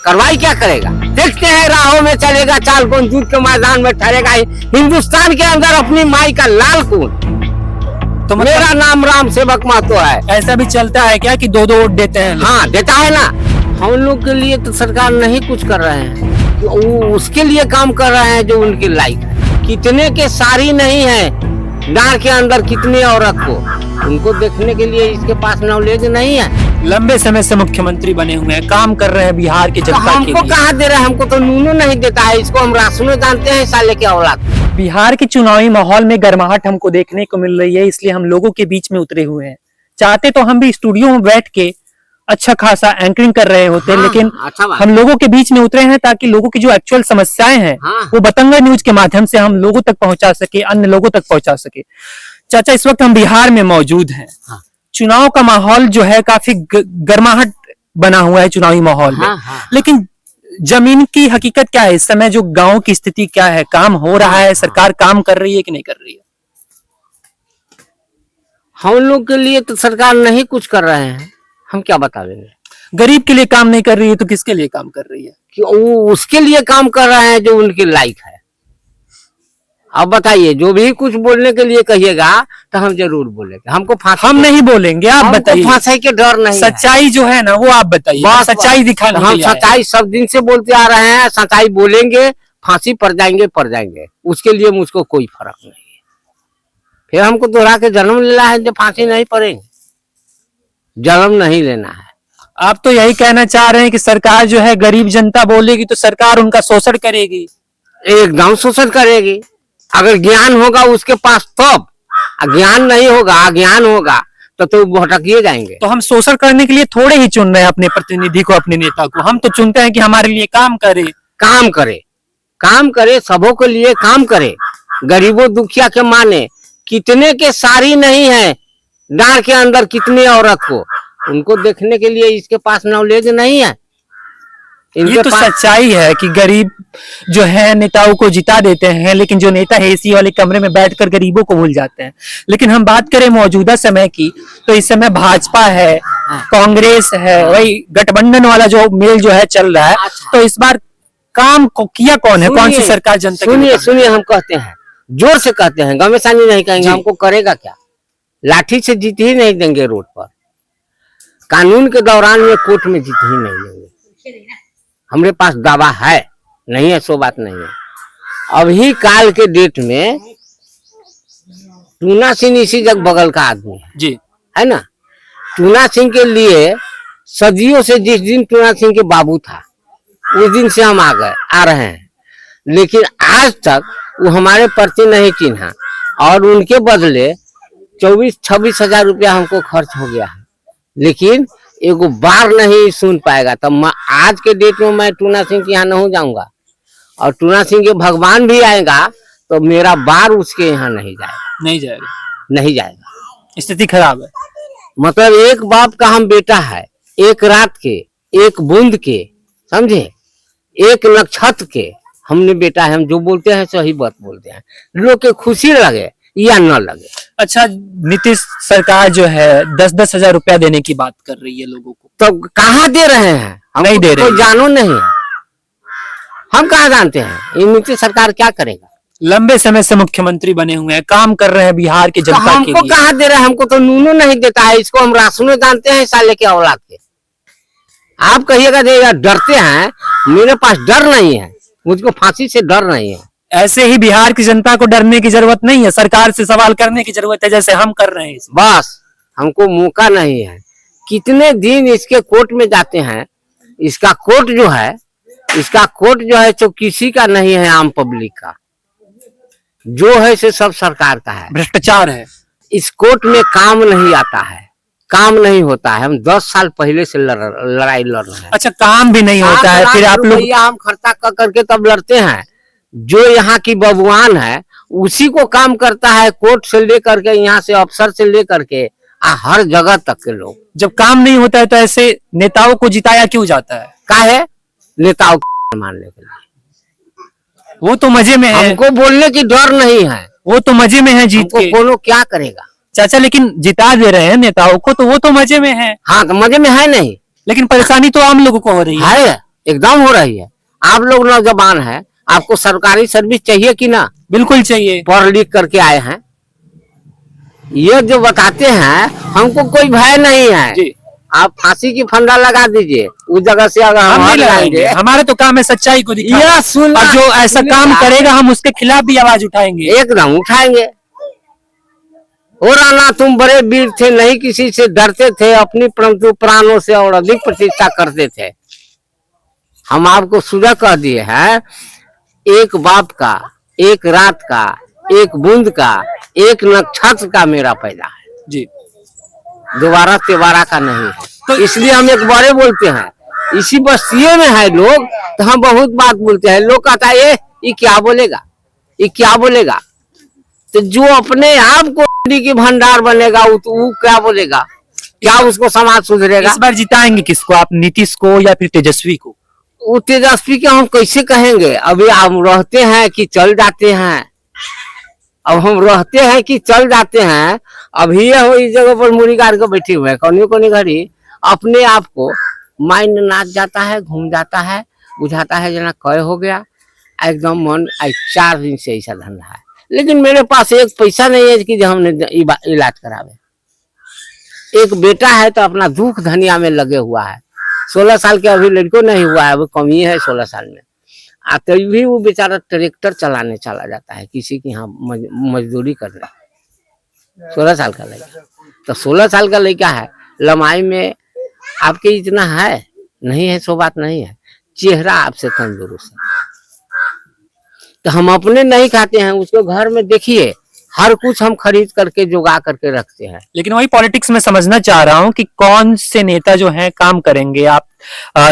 कार्रवाई क्या करेगा? देखते हैं, राहों में चलेगा चाल कौन, जुट के मैदान में ठहरेगा। हिंदुस्तान के अंदर अपनी माई का लाल कौन? तो मेरा नाम राम सेवक महतो है। ऐसा भी चलता है क्या कि दो दो वोट देते हैं? हाँ, देता है ना। हम लोग के लिए तो सरकार नहीं कुछ कर रहे हैं, वो उसके लिए काम कर रहे हैं जो उनके लायक है। कितने के सारी नहीं है डार के अंदर, कितने औरत को, उनको देखने के लिए इसके पास नॉलेज नहीं है। लंबे समय से मुख्यमंत्री बने हुए हैं, काम कर रहे हैं बिहार की तो जनता के हमको लिए। कहाँ दे रहे हैं? हमको तो नूनों नहीं देता है। इसको हम राशनों जानते हैं साले के औलाद। बिहार के चुनावी माहौल में गर्माहट हमको देखने को मिल रही है, इसलिए हम लोगों के बीच में उतरे हुए हैं। चाहते तो हम भी स्टूडियो में बैठ के अच्छा खासा एंकरिंग कर रहे होते, हाँ, लेकिन अच्छा बात। हम लोगों के बीच में उतरे हैं ताकि लोगों की जो एक्चुअल समस्याएं हैं हाँ। वो बतंगा न्यूज के माध्यम से हम लोगों तक पहुंचा सके, अन्य लोगों तक पहुंचा सके। चाचा, इस वक्त हम बिहार में मौजूद हैं। हाँ। चुनाव का माहौल जो है काफी गर्माहट बना हुआ है चुनावी माहौल में। हाँ। लेकिन जमीन की हकीकत क्या है इस समय? जो गांव की स्थिति क्या है? काम हो रहा है? सरकार काम कर रही है कि नहीं कर रही है? हम लोग के लिए तो सरकार नहीं कुछ कर रहे हैं, हम क्या बता देंगे। गरीब के लिए काम नहीं कर रही है तो किसके लिए काम कर रही है? कि वो उसके लिए काम कर रहे हैं जो उनके लायक है। अब बताइए, जो भी कुछ बोलने के लिए कहिएगा तो हम जरूर बोलेंगे। हमको फांसी, हम नहीं बोलेंगे, आप बताइए। फांसी के डर नहीं है। सच्चाई जो है ना वो आप बताइए, बस, सच्चाई दिखाने के हम लिए आए हैं। सच्चाई सब दिन से बोलते आ रहे हैं, सच्चाई बोलेंगे, फांसी पड़ जाएंगे, उसके लिए मुझको कोई फर्क नहीं है। फिर हमको दोहरा के जन्म लेना है जब फांसी नहीं पड़ेंगे, जन्म नहीं लेना है। आप तो यही कहना चाह रहे हैं कि सरकार जो है गरीब जनता बोलेगी तो सरकार उनका शोषण करेगी? एकदम शोषण करेगी। अगर ज्ञान होगा उसके पास तब, ज्ञान नहीं होगा, अज्ञान होगा तो भटकिए जाएंगे। तो हम शोषण करने के लिए थोड़े ही चुन रहे हैं अपने प्रतिनिधि को, अपने नेता को। हम तो चुनते हैं कि हमारे लिए काम करे। काम करे, सबों के लिए काम करे, गरीबों दुखिया के माने। कितने के सारी नहीं है डार के अंदर, कितने औरत को, उनको देखने के लिए इसके पास नॉलेज नहीं है। ये तो सच्चाई है कि गरीब जो है नेताओं को जिता देते हैं, लेकिन जो नेता है एसी वाले कमरे में बैठकर गरीबों को भूल जाते हैं। लेकिन हम बात करें मौजूदा समय की, तो इस समय भाजपा है, कांग्रेस है, वही गठबंधन वाला जो मेल जो है चल रहा है। अच्छा। तो इस बार काम को किया कौन है? कौन सी सरकार जनता के लिए? सुनिए, हम कहते हैं, जोर से कहते हैं, गमेशानी नहीं कहेंगे। हमको करेगा क्या? लाठी से जीत ही नहीं देंगे रोड पर, कानून के दौरान में कोर्ट में जीत ही नहीं देंगे। हमारे पास दावा है, नहीं है सो बात नहीं है। अभी काल के डेट में टूना सिंह इसी जग बगल का आदमी है जी, है ना। टूना सिंह के लिए सदियों से, जिस दिन टूना सिंह के बाबू था उस दिन से हम आ रहे हैं, लेकिन आज तक वो हमारे प्रति नहीं चिन्हा, और उनके बदले 24-26 हजार रुपया हमको खर्च हो गया है। लेकिन एगो बार नहीं सुन पाएगा। तब आज के डेट में मैं टूना सिंह के यहाँ नहीं जाऊंगा, और टूना सिंह के भगवान भी आएगा तो मेरा बार उसके यहाँ नहीं जाएगा। स्थिति खराब है। मतलब एक बाप का हम बेटा है, एक रात के, एक बूंद के, समझे, एक नक्षत्र के हमने बेटा है। हम जो बोलते हैं सही बात बोलते हैं, लोग के खुशी लगे या न लगे। अच्छा, नीतीश सरकार जो है 10-10 हजार रुपया देने की बात कर रही है लोगों को, तो कहाँ दे रहे हैं? हम नहीं दे रहे, कोई जानो नहीं है। हम कहाँ जानते हैं ये नीतीश सरकार क्या करेगा? लंबे समय से मुख्यमंत्री बने हुए हैं, काम कर रहे हैं बिहार की तो जनता के हमको लिए। कहाँ दे रहे हैं? हमको तो नूनों नहीं देता है। इसको हम राशनों जानते हैं साले के औलाद के। आप कहिएगा डरते हैं, मेरे पास डर नहीं है, मुझको फांसी से डर नहीं है। ऐसे ही बिहार की जनता को डरने की जरूरत नहीं है, सरकार से सवाल करने की जरूरत है, जैसे हम कर रहे हैं। बस हमको मौका नहीं है। कितने दिन इसके कोर्ट में जाते हैं। इसका कोर्ट जो है तो किसी का नहीं है, आम पब्लिक का जो है से सब सरकार का है। भ्रष्टाचार है। इस कोर्ट में काम नहीं आता है, काम नहीं होता है। हम 10 साल पहले से लड़ाई लड़ रहे हैं। अच्छा, काम भी नहीं होता है, फिर आप लोग हम खर्चा कर करके तब लड़ते हैं। जो यहाँ की बबुआन है उसी को काम करता है, कोर्ट से लेकर के, यहाँ से अफसर से लेकर के हर जगह तक के लोग। जब काम नहीं होता है तो ऐसे नेताओं को जिताया क्यों जाता है? काहे? नेताओं को मारने के लिए। वो तो मजे में है, हमको बोलने की डर नहीं है, वो तो मजे में है जीत के। कोनो क्या करेगा चाचा, लेकिन जिता दे रहे हैं नेताओं को तो वो तो मजे में है। हाँ, तो मजे में है नहीं, लेकिन परेशानी तो आम लोगों को हो रही है। एकदम हो रही है। आप लोग नौजवान हैं, आपको सरकारी सर्विस चाहिए कि ना? बिल्कुल चाहिए। पढ़ लिख करके आए हैं, ये जो बताते हैं हमको कोई भय नहीं है जी। आप फांसी की फंदा लगा दीजिए, उस जगह से अगर हम हम नहीं हट लगाएंगे, जाएंगे। हमारा तो काम है सच्चाई को दिखाना। यह सुनना, और जो ऐसा सुनने काम का- करेगा हम उसके खिलाफ भी आवाज उठाएंगे। एकदम उठाएंगे। हो राणा तुम बड़े वीर थे, नहीं किसी से डरते थे, अपनी परंतु प्राणों से और अधिक प्रतिष्ठा करते थे। हम आपको सुबह कह दिए हैं, एक बाप का, एक रात का, एक बूंद का, एक नक्षत्र का मेरा पैदा है, जी। दोबारा तिबारा का नहीं है। तो इसलिए हम एक बारे बोलते हैं, इसी बस्तियों में है लोग, तो हम बहुत बात बोलते हैं। लोग कहता है ये क्या बोलेगा, ये क्या बोलेगा। तो जो अपने आप को की भंडार बनेगा वो क्या बोलेगा, क्या उसको समाज सुधरेगा। इस बार जिताएंगे किसको आप, नीतीश को या फिर तेजस्वी को? वो तेजस्वी के हम कैसे कहेंगे, अभी हम रहते हैं कि चल जाते हैं। अब हम रहते हैं कि चल जाते हैं। अभी ये हो इस जगह पर मुड़ी गाड़ के बैठे हुए हैं, कोनी घड़ी अपने आप को माइंड नाच जाता है, घूम जाता है, बुझाता है जना कय हो गया एकदम मन। 4 दिन से ऐसा धंधा है, लेकिन मेरे पास एक पैसा नहीं है कि जो हमने इलाज करावे। एक बेटा है तो अपना दुख धनिया में लगे हुआ है। 16 साल के अभी लड़को नहीं हुआ है, वो कमी है 16 साल में। तभी भी वो बेचारा ट्रैक्टर चलाने चला जाता है किसी की यहाँ मजदूरी करने। 16 साल का लड़का, तो 16 साल का लड़का है, लंबाई में आपके इतना है नहीं है, सो बात नहीं है, चेहरा आपसे तंदुरुस्त है। तो हम अपने नहीं खाते हैं, उसको घर में देखिए हर कुछ हम खरीद करके जुगा करके रखते हैं। लेकिन वही पॉलिटिक्स में समझना चाह रहा हूँ कि कौन से नेता जो हैं काम करेंगे। आप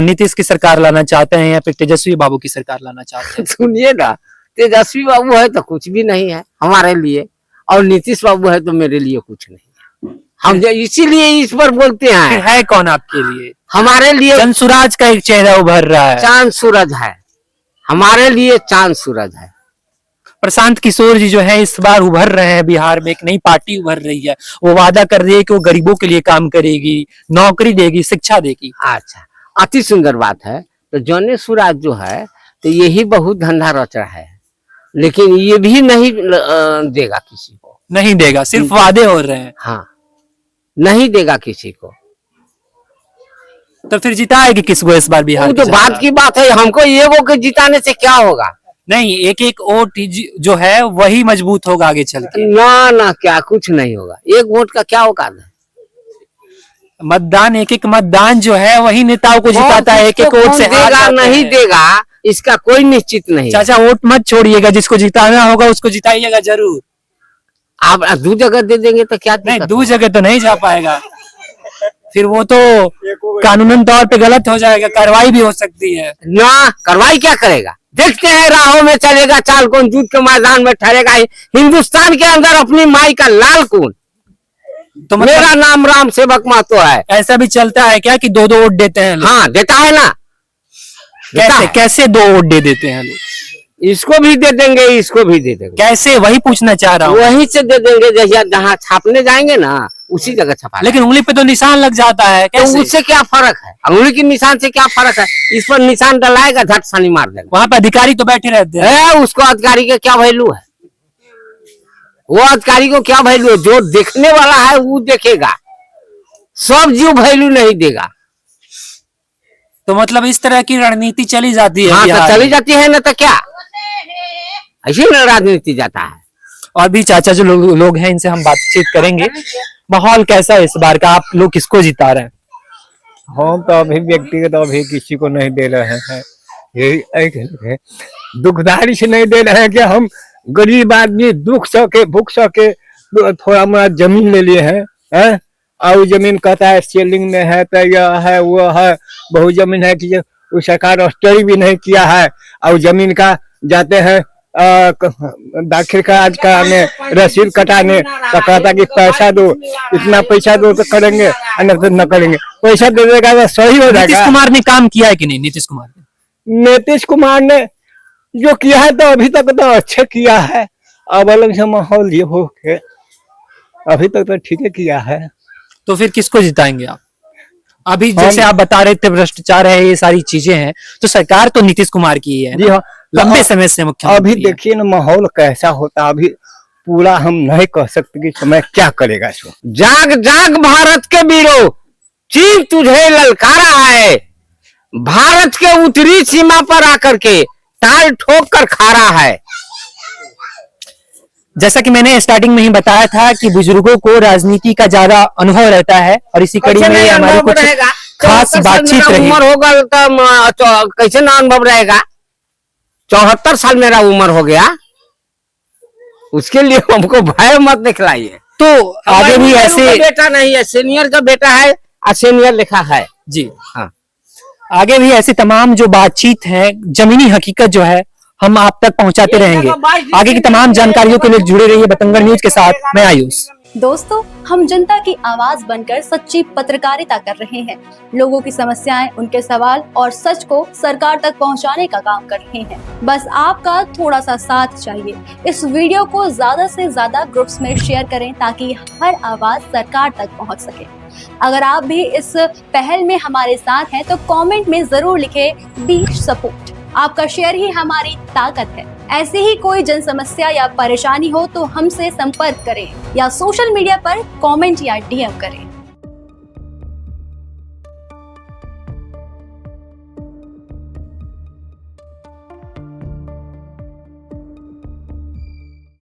नीतीश की सरकार लाना चाहते हैं या फिर तेजस्वी बाबू की सरकार लाना चाहते हैं? सुनिए ना, तेजस्वी बाबू है तो कुछ भी नहीं है हमारे लिए, और नीतीश बाबू है तो मेरे लिए कुछ नहीं है। हम इसीलिए इस पर बोलते फिर हैं। है कौन आपके लिए? हमारे लिए जनसुराज का एक चेहरा उभर रहा है, चांद सूरज है, हमारे लिए चांद सूरज है। प्रशांत किशोर जी जो है इस बार उभर रहे हैं बिहार में, एक नई पार्टी उभर रही है। वो वादा कर रही है कि वो गरीबों के लिए काम करेगी, नौकरी देगी, शिक्षा देगी। अच्छा, अति सुंदर बात है। तो जौने सूरज जो है तो यही बहुत धंधा रच रहा है, लेकिन ये भी नहीं देगा किसी को, नहीं देगा, सिर्फ वादे हो रहे हैं। हाँ नहीं देगा किसी को। तो फिर जिताएगी किसको इस बार बिहार वो की तो बात सरकार? की बात है, हमको ये वो के जिताने से क्या होगा। नहीं, एक एक वोट जो है वही मजबूत होगा आगे चल के। ना ना, क्या कुछ नहीं होगा, एक वोट का क्या औकात है। मतदान, एक एक मतदान जो है वही नेताओं को जिताता है, एक एक वोट से हार देगा जाते नहीं हैं। देगा इसका कोई निश्चित नहीं है। चाचा वोट मत छोड़िएगा, जिसको जिताना होगा उसको जिताइएगा जरूर। आप 2 जगह दे देंगे तो क्या नहीं, दिक्कत 2 जगह तो नहीं जा पाएगा, फिर वो तो कानूनन तौर पे गलत हो जाएगा, कार्रवाई भी हो सकती है। ना कार्रवाई क्या करेगा, देखते हैं राहों में चलेगा चाल कौन, जूत के मैदान में ठहरेगा। हिंदुस्तान के अंदर अपनी माई का लाल कौन। तो मेरा नाम राम सेवक महतो है। ऐसा भी चलता है क्या कि 2-2 वोट देते हैं लोग? हाँ देता है ना। कैसे कैसे 2 वोट दे देते हैं लोग? इसको भी दे देंगे, इसको भी दे देंगे। कैसे, वही पूछना चाह रहा हूँ। वहीं से दे देंगे, जहाँ छापने जाएंगे ना उसी जगह छपा। लेकिन उंगली पे तो निशान लग जाता है, तो कैसे? उससे क्या फर्क है, अंगुली के निशान से क्या फर्क है। इस पर निशान डलाएगा, झट सानी मार देगा। वहां पे अधिकारी तो बैठे रहते हैं। उसको अधिकारी का क्या वैल्यू है, वो अधिकारी को क्या वैल्यू है। जो देखने वाला है वो देखेगा, सब जीव वैल्यू नहीं देगा। तो मतलब इस तरह की रणनीति चली जाती है हाँ तो बिहार चली में। जाती है ना, तो क्या ऐसी ना राजनीति जाता है। और भी चाचा जो लोग हैं इनसे हम बातचीत करेंगे। माहौल कैसा है इस बार का, आप लोग किसको जिता रहे हैं? हम तो अभी व्यक्तिगत अभी किसी को नहीं दे रहे हैं, यही एक है। दुखदारी से नहीं दे रहे हैं कि हम गरीब आदमी दुख सके भूख सके, थोड़ा मोड़ा जमीन ले लिए हैं, और जमीन कहता है सेलिंग में है तो यह है वो है, बहुत जमीन है कि वो सरकार स्टडी भी नहीं किया है, और जमीन का जाते हैं दाखिल काज कराने, रसीद कटाने, तो कहता कि पैसा दो, इतना पैसा दो तो करेंगे, न करेंगे। पैसा दे देगा तो सही हो नीतीश जाएगा। कुमार ने काम किया है कि नहीं? नीतीश कुमार ने नीतीश कुमार ने जो किया है तो अभी तक तो अच्छे किया है। अब अलग से माहौल ये हो के अभी तक तो ठीक है किया है। तो फिर किसको जिताएंगे आप? अभी जैसे आप बता रहे थे भ्रष्टाचार है, ये सारी चीजें हैं, तो सरकार तो नीतीश कुमार की ही है, जी हाँ, लंबे समय से मुख्यमंत्री अभी देखिए ना माहौल कैसा होता, अभी पूरा हम नहीं कह सकते कि समय क्या करेगा इसको। जाग जाग भारत के वीरों, चीन तुझे ललकारा है, भारत के उत्तरी सीमा पर आकर के ताल ठोक कर खा रहा है। जैसा कि मैंने स्टार्टिंग में ही बताया था कि बुजुर्गों को राजनीति का ज्यादा अनुभव रहता है, और इसी कड़ी में हमारी कुछ खास बातचीत रही। उम्र होगा तो कैसे ना अनुभव रहेगा। 74 साल मेरा उम्र हो गया, उसके लिए हमको भय मत दिखलाइए। तो आगे भी ऐसे बेटा नहीं है, सीनियर का बेटा है और सीनियर लिखा है जी, हाँ। आगे भी ऐसी तमाम जो बातचीत है, जमीनी हकीकत जो है, हम आप तक पहुंचाते रहेंगे। आगे की तमाम जानकारियों के लिए जुड़े रहिए बतंगड़ न्यूज के साथ। मैं आयुष। दोस्तों, हम जनता की आवाज बनकर सच्ची पत्रकारिता कर रहे हैं। लोगों की समस्याएं, उनके सवाल और सच को सरकार तक पहुंचाने का काम कर रहे हैं। बस आपका थोड़ा सा साथ चाहिए। इस वीडियो को ज्यादा से ज्यादा ग्रुप्स में शेयर करें ताकि हर आवाज सरकार तक पहुंच सके। अगर आप भी इस पहल में हमारे साथ हैं तो कमेंट में जरूर लिखें बी सपोर्ट। आपका शेयर ही हमारी ताकत है। ऐसी ही कोई जन समस्या या परेशानी हो तो हमसे संपर्क करें या सोशल मीडिया पर कमेंट या डीएम करें।